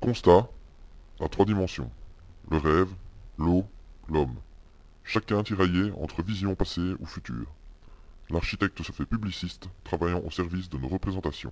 Constat, à trois dimensions. Le rêve, l'eau, l'homme. Chacun tiraillé entre vision passée ou future. L'architecte se fait publiciste, travaillant au service de nos représentations.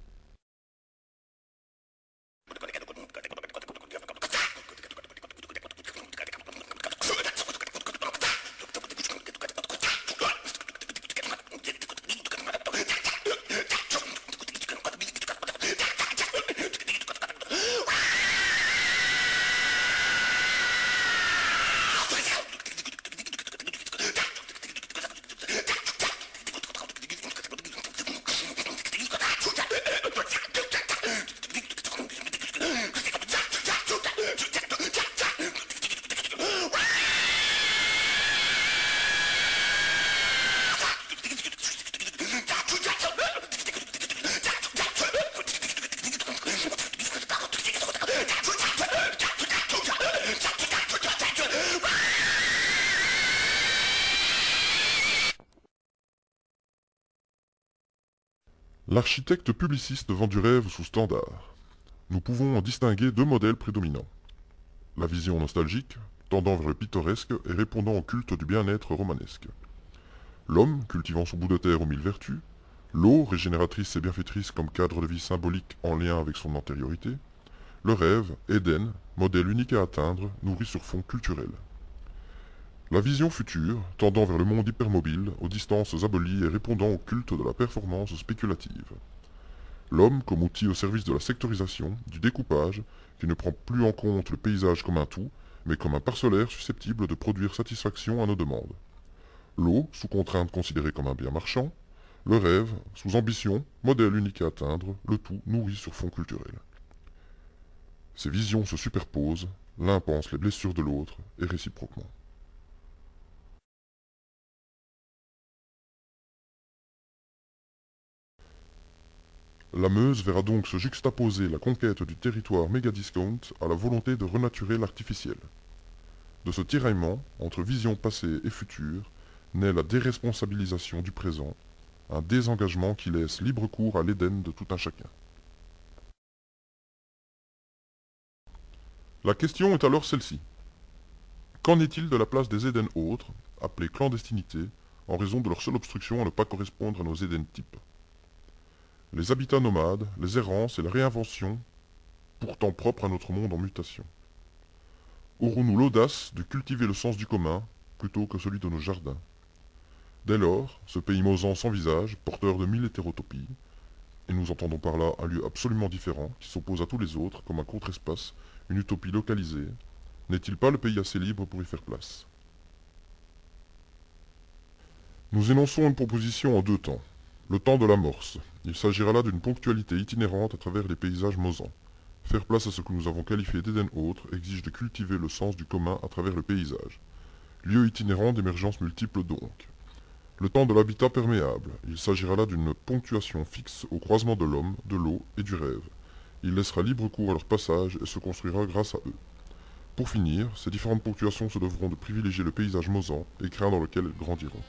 L'architecte publiciste vend du rêve sous standard. Nous pouvons en distinguer deux modèles prédominants. La vision nostalgique, tendant vers le pittoresque et répondant au culte du bien-être romanesque. L'homme, cultivant son bout de terre aux mille vertus. L'eau, régénératrice et bienfaitrice comme cadre de vie symbolique en lien avec son antériorité. Le rêve, Éden, modèle unique à atteindre, nourri sur fond culturel. La vision future, tendant vers le monde hypermobile, aux distances abolies et répondant au culte de la performance spéculative. L'homme comme outil au service de la sectorisation, du découpage, qui ne prend plus en compte le paysage comme un tout, mais comme un parcellaire susceptible de produire satisfaction à nos demandes. L'eau, sous contrainte considérée comme un bien marchand. Le rêve, sous ambition, modèle unique à atteindre, le tout nourri sur fond culturel. Ces visions se superposent, l'un pense les blessures de l'autre, et réciproquement. La Meuse verra donc se juxtaposer la conquête du territoire méga-discount à la volonté de renaturer l'artificiel. De ce tiraillement, entre vision passée et future, naît la déresponsabilisation du présent, un désengagement qui laisse libre cours à l'Éden de tout un chacun. La question est alors celle-ci. Qu'en est-il de la place des Éden autres, appelés clandestinités, en raison de leur seule obstruction à ne pas correspondre à nos Éden types? Les habitats nomades, les errances et la réinvention, pourtant propres à notre monde en mutation. Aurons-nous l'audace de cultiver le sens du commun plutôt que celui de nos jardins? Dès lors, ce pays mosant sans visage, porteur de mille hétérotopies, et nous entendons par là un lieu absolument différent, qui s'oppose à tous les autres comme un contre-espace, une utopie localisée, n'est-il pas le pays assez libre pour y faire place? Nous énonçons une proposition en deux temps. Le temps de l'amorce. Il s'agira là d'une ponctualité itinérante à travers les paysages mosans. Faire place à ce que nous avons qualifié d'Éden autre exige de cultiver le sens du commun à travers le paysage. Lieu itinérant d'émergence multiple donc. Le temps de l'habitat perméable. Il s'agira là d'une ponctuation fixe au croisement de l'homme, de l'eau et du rêve. Il laissera libre cours à leur passage et se construira grâce à eux. Pour finir, ces différentes ponctuations se devront de privilégier le paysage mosan, écrin dans lequel elles grandiront.